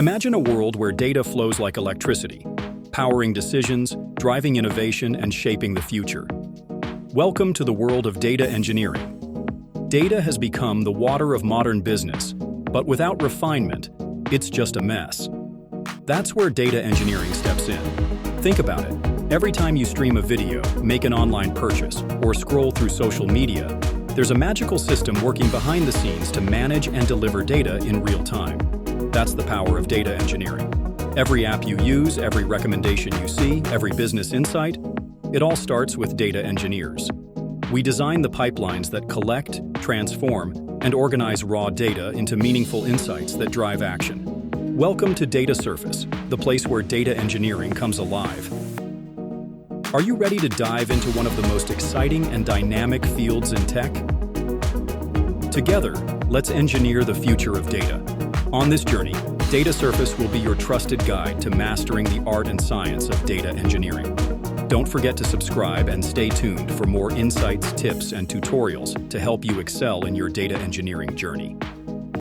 Imagine a world where data flows like electricity, powering decisions, driving innovation, and shaping the future. Welcome to the world of data engineering. Data has become the water of modern business, but without refinement, it's just a mess. That's where data engineering steps in. Think about it. Every time you stream a video, make an online purchase, or scroll through social media, there's a magical system working behind the scenes to manage and deliver data in real time. That's the power of data engineering. Every app you use, every recommendation you see, every business insight, it all starts with data engineers. We design the pipelines that collect, transform, and organize raw data into meaningful insights that drive action. Welcome to DataSurface, the place where data engineering comes alive. Are you ready to dive into one of the most exciting and dynamic fields in tech? Together, let's engineer the future of data. On this journey, DataSurface will be your trusted guide to mastering the art and science of data engineering. Don't forget to subscribe and stay tuned for more insights, tips, and tutorials to help you excel in your data engineering journey.